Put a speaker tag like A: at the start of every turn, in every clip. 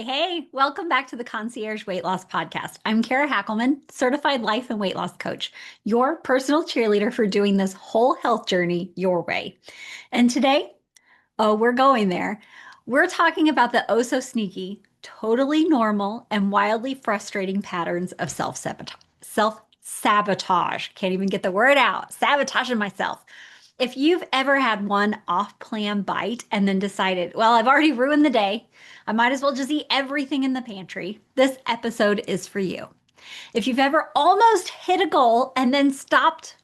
A: Hey, welcome back to the Concierge Weight Loss Podcast. I'm Kara Hackleman, certified life and weight loss coach, your personal cheerleader for doing this whole health journey your way. And today, we're going there. We're talking about the oh so sneaky, totally normal, and wildly frustrating patterns of self-sabotage. Self-sabotage. Can't even get the word out. Sabotaging myself. If you've ever had one off-plan bite and then decided, well, I've already ruined the day, I might as well just eat everything in the pantry, this episode is for you. If you've ever almost hit a goal and then stopped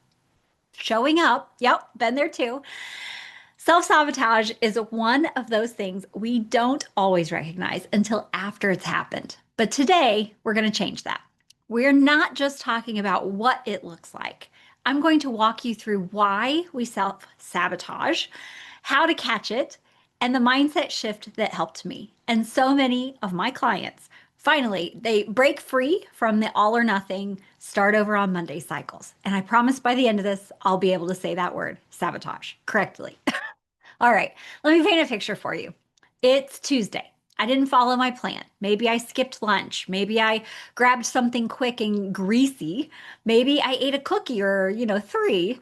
A: showing up, yep, been there too. Self-sabotage is one of those things we don't always recognize until after it's happened. But today, we're going to change that. We're not just talking about what it looks like. I'm going to walk you through why we self-sabotage, how to catch it, and the mindset shift that helped me and so many of my clients. Finally, they break free from the all or nothing, start over on Monday cycles. And I promise by the end of this, I'll be able to say that word, sabotage, correctly. All right, let me paint a picture for you. It's Tuesday. I didn't follow my plan. Maybe I skipped lunch. Maybe I grabbed something quick and greasy. Maybe I ate a cookie or, three.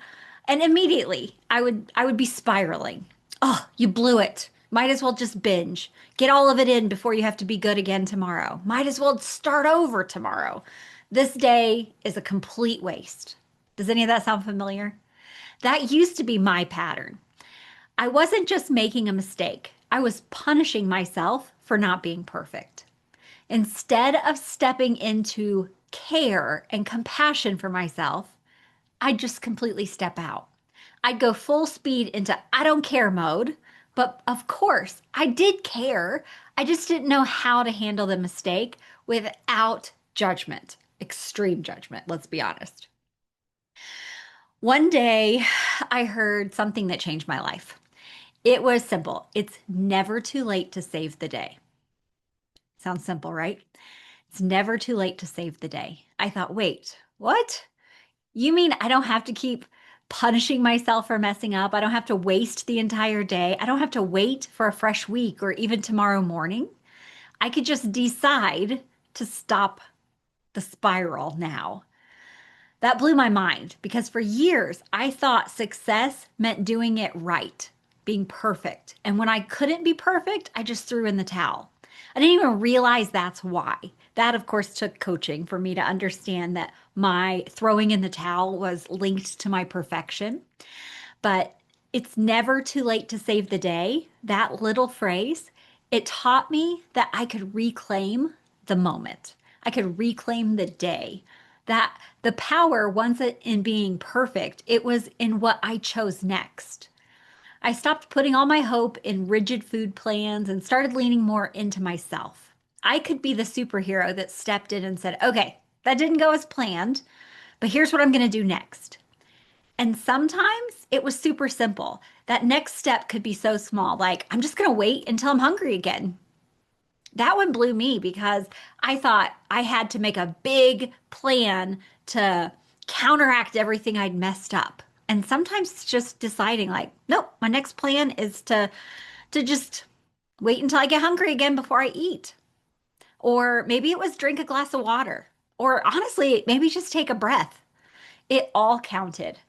A: And immediately I would be spiraling. Oh, you blew it. Might as well just binge. Get all of it in before you have to be good again tomorrow. Might as well start over tomorrow. This day is a complete waste. Does any of that sound familiar? That used to be my pattern. I wasn't just making a mistake, I was punishing myself for not being perfect. Instead of stepping into care and compassion for myself, I'd just completely step out. I'd go full speed into I don't care mode. But of course, I did care. I just didn't know how to handle the mistake without judgment, extreme judgment, let's be honest. One day, I heard something that changed my life. It was simple. It's never too late to save the day. Sounds simple, right? It's never too late to save the day. I thought, wait, what? You mean I don't have to keep punishing myself for messing up? I don't have to waste the entire day. I don't have to wait for a fresh week or even tomorrow morning. I could just decide to stop the spiral now. That blew my mind because for years I thought success meant doing it right, being perfect. And when I couldn't be perfect, I just threw in the towel. I didn't even realize that's why. That, of course, took coaching for me to understand that my throwing in the towel was linked to my perfection. But it's never too late to save the day. That little phrase, it taught me that I could reclaim the moment. I could reclaim the day. That the power wasn't in being perfect, it was in what I chose next. I stopped putting all my hope in rigid food plans and started leaning more into myself. I could be the superhero that stepped in and said, okay, that didn't go as planned, but here's what I'm going to do next. And sometimes it was super simple. That next step could be so small, like I'm just going to wait until I'm hungry again. That one blew me because I thought I had to make a big plan to counteract everything I'd messed up. And sometimes it's just deciding like, nope, my next plan is to just wait until I get hungry again before I eat. Or maybe it was drink a glass of water. Or honestly, maybe just take a breath. It all counted.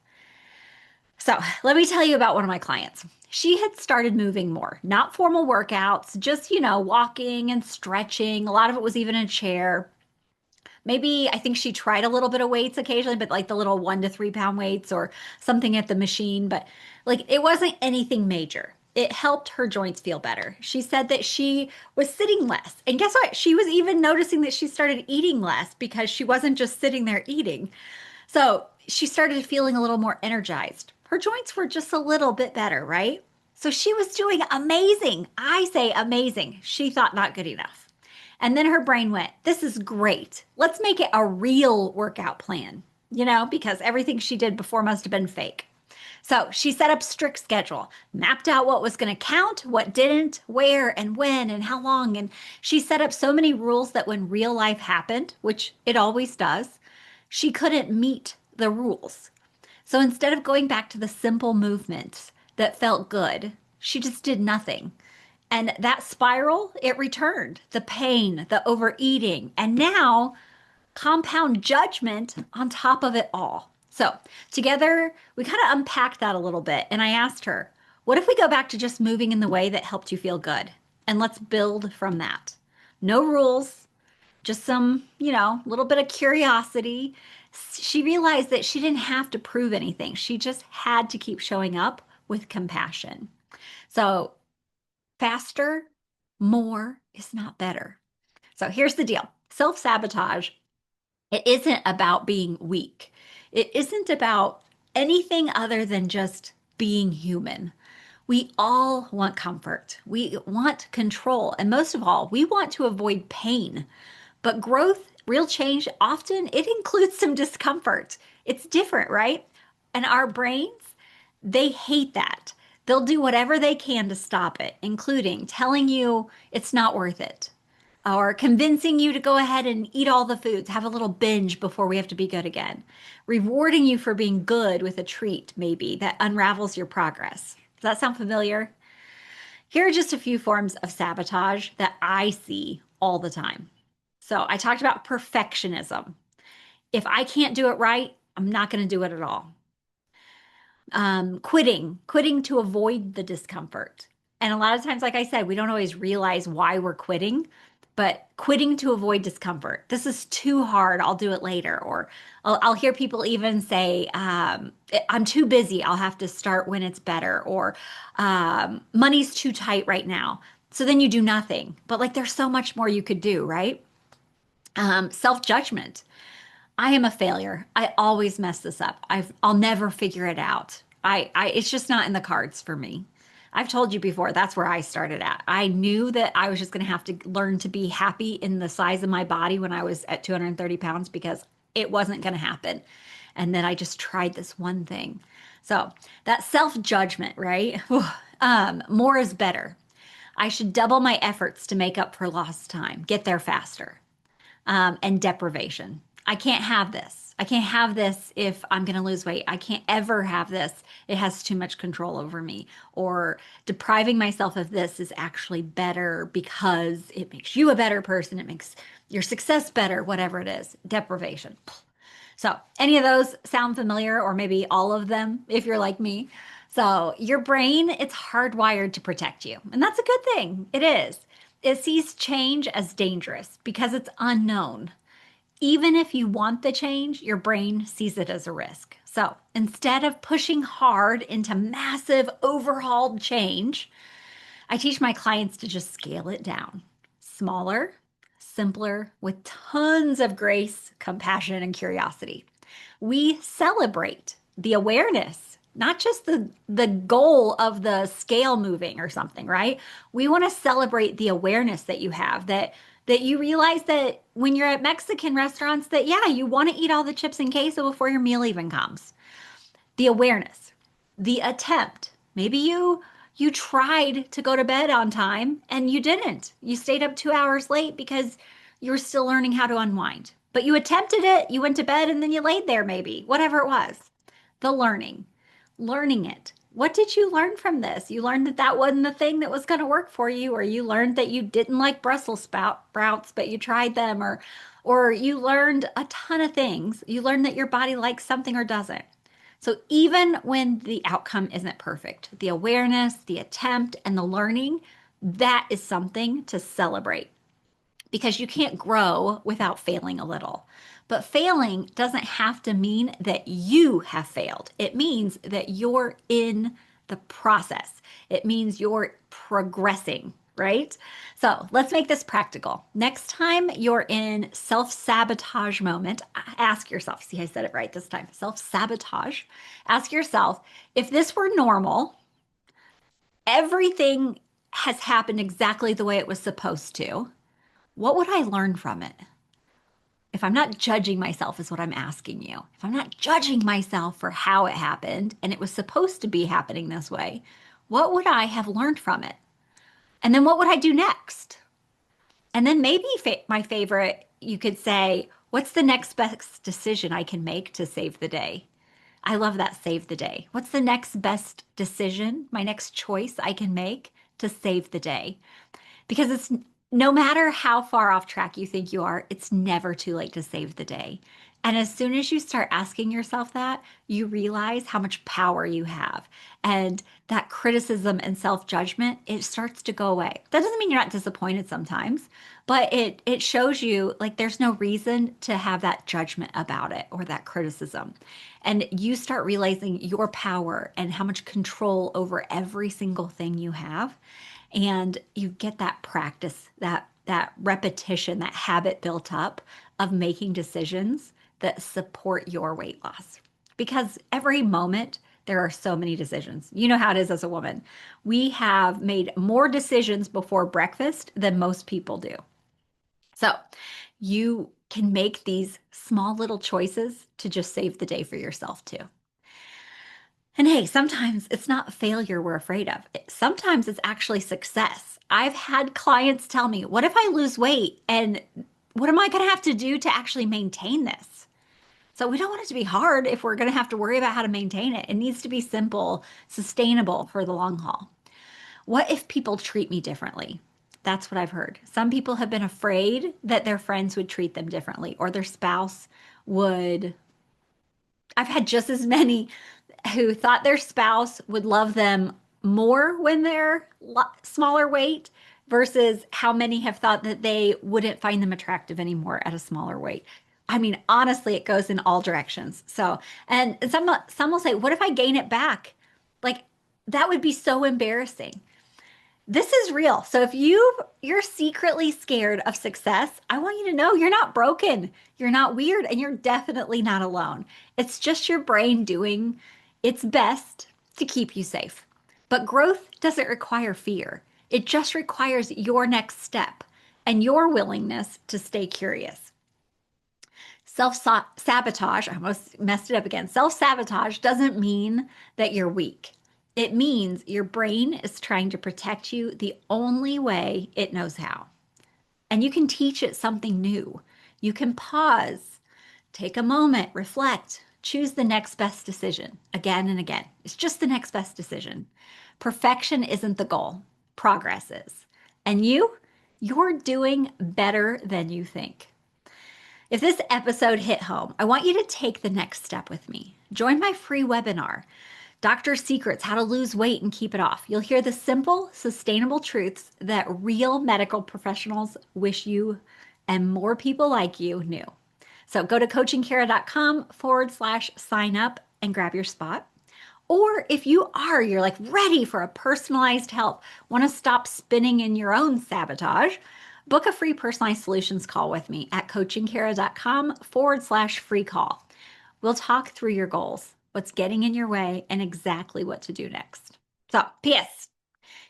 A: So let me tell you about one of my clients. She had started moving more, not formal workouts, just, walking and stretching. A lot of it was even in a chair. Maybe I think she tried a little bit of weights occasionally, but like the little 1 to 3 pound weights or something at the machine. But like it wasn't anything major. It helped her joints feel better. She said that she was sitting less. And guess what? She was even noticing that she started eating less because she wasn't just sitting there eating. So she started feeling a little more energized. Her joints were just a little bit better, right? So she was doing amazing. I say amazing. She thought not good enough. And then her brain went, this is great. Let's make it a real workout plan, because everything she did before must have been fake. So she set up strict schedule, mapped out what was going to count, what didn't, where and when and how long. And she set up so many rules that when real life happened, which it always does, she couldn't meet the rules. So instead of going back to the simple movements that felt good, she just did nothing. And that spiral, it returned the pain, the overeating, and now compound judgment on top of it all. So, together, we kind of unpacked that a little bit. And I asked her, what if we go back to just moving in the way that helped you feel good? And let's build from that. No rules, just some, little bit of curiosity. She realized that she didn't have to prove anything. She just had to keep showing up with compassion. So, faster, more is not better. So, here's the deal. Self-sabotage, it isn't about being weak. It isn't about anything other than just being human. We all want comfort. We want control. And most of all, we want to avoid pain. But growth, real change, often it includes some discomfort. It's different, right? And our brains, they hate that. They'll do whatever they can to stop it, including telling you it's not worth it, or convincing you to go ahead and eat all the foods, have a little binge before we have to be good again, rewarding you for being good with a treat, maybe that unravels your progress. Does that sound familiar? Here are just a few forms of sabotage that I see all the time. So I talked about perfectionism. If I can't do it right, I'm not going to do it at all. Quitting to avoid the discomfort. And a lot of times, like I said, we don't always realize why we're quitting, but quitting to avoid discomfort. This is too hard. I'll do it later. Or I'll hear people even say, I'm too busy. I'll have to start when it's better. Or money's too tight right now. So then you do nothing. But like there's so much more you could do, right? Self-judgment. I am a failure. I always mess this up. I'll never figure it out. It's just not in the cards for me. I've told you before, that's where I started at. I knew that I was just going to have to learn to be happy in the size of my body when I was at 230 pounds because it wasn't going to happen. And then I just tried this one thing. So that self-judgment, right? More is better. I should double my efforts to make up for lost time, get there faster, and deprivation. I can't have this. I can't have this if I'm going to lose weight. I can't ever have this. It has too much control over me. Or depriving myself of this is actually better because it makes you a better person. It makes your success better, whatever it is. Deprivation. So, any of those sound familiar, or maybe all of them if you're like me? So, your brain, it's hardwired to protect you. And that's a good thing. It is. It sees change as dangerous because it's unknown. Even if you want the change, your brain sees it as a risk. So instead of pushing hard into massive overhauled change, I teach my clients to just scale it down. Smaller, simpler, with tons of grace, compassion, and curiosity. We celebrate the awareness, not just the goal of the scale moving or something, right? We want to celebrate the awareness that you have, that you realize that when you're at Mexican restaurants that yeah, you want to eat all the chips and queso before your meal even comes. The awareness, the attempt. Maybe you tried to go to bed on time and you didn't. You stayed up 2 hours late because you were still learning how to unwind. But you attempted it, you went to bed and then you laid there maybe, whatever it was. The learning it. What did you learn from this? You learned that that wasn't the thing that was going to work for you, or you learned that you didn't like sprouts, but you tried them, or you learned a ton of things. You learned that your body likes something or doesn't. So even when the outcome isn't perfect, the awareness, the attempt, and the learning, that is something to celebrate because you can't grow without failing a little. But failing doesn't have to mean that you have failed. It means that you're in the process. It means you're progressing, right? So let's make this practical. Next time you're in self-sabotage moment, ask yourself, see, I said it right this time, self-sabotage. Ask yourself, if this were normal, everything has happened exactly the way it was supposed to, what would I learn from it? If I'm not judging myself, is what I'm asking you. If I'm not judging myself for how it happened and it was supposed to be happening this way, what would I have learned from it? And then what would I do next? And then maybe my favorite, you could say, what's the next best decision I can make to save the day? I love that save the day. What's the next best decision, my next choice I can make to save the day. Because it's no matter how far off track you think you are, it's never too late to save the day. And as soon as you start asking yourself that, you realize how much power you have. And that criticism and self-judgment, it starts to go away. That doesn't mean you're not disappointed sometimes, but it shows you like there's no reason to have that judgment about it or that criticism. And you start realizing your power and how much control over every single thing you have, and you get that practice, that repetition, that habit built up of making decisions that support your weight loss. Because every moment there are so many decisions. You know how it is as a woman. We have made more decisions before breakfast than most people do. So you can make these small little choices to just save the day for yourself too. And hey, sometimes it's not failure we're afraid of. Sometimes it's actually success. I've had clients tell me, what if I lose weight? And what am I going to have to do to actually maintain this? So we don't want it to be hard if we're going to have to worry about how to maintain it. It needs to be simple, sustainable for the long haul. What if people treat me differently? That's what I've heard. Some people have been afraid that their friends would treat them differently or their spouse would. I've had just as many who thought their spouse would love them more when they're smaller weight versus how many have thought that they wouldn't find them attractive anymore at a smaller weight. I mean, honestly, it goes in all directions. So, and some will say, "What if I gain it back?" Like that would be so embarrassing. This is real. So if you're secretly scared of success, I want you to know you're not broken. You're not weird, and you're definitely not alone. It's just your brain doing its best to keep you safe. But growth doesn't require fear. It just requires your next step and your willingness to stay curious. Self-sabotage, I almost messed it up again. Self-sabotage doesn't mean that you're weak. It means your brain is trying to protect you the only way it knows how. And you can teach it something new. You can pause, take a moment, reflect, choose the next best decision again and again. It's just the next best decision. Perfection isn't the goal, progress is. And you're doing better than you think. If this episode hit home, I want you to take the next step with me. Join my free webinar, Doctor Secrets, How to Lose Weight and Keep It Off. You'll hear the simple, sustainable truths that real medical professionals wish you and more people like you knew. So go to coachingkara.com/sign up and grab your spot. Or if you're like ready for a personalized help, want to stop spinning in your own sabotage, book a free personalized solutions call with me at coachingkara.com/free call. We'll talk through your goals, what's getting in your way, and exactly what to do next. So, P.S.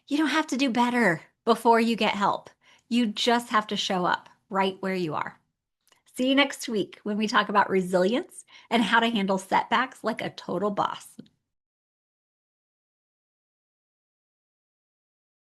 A: You don't have to do better before you get help. You just have to show up right where you are. See you next week when we talk about resilience and how to handle setbacks like a total boss.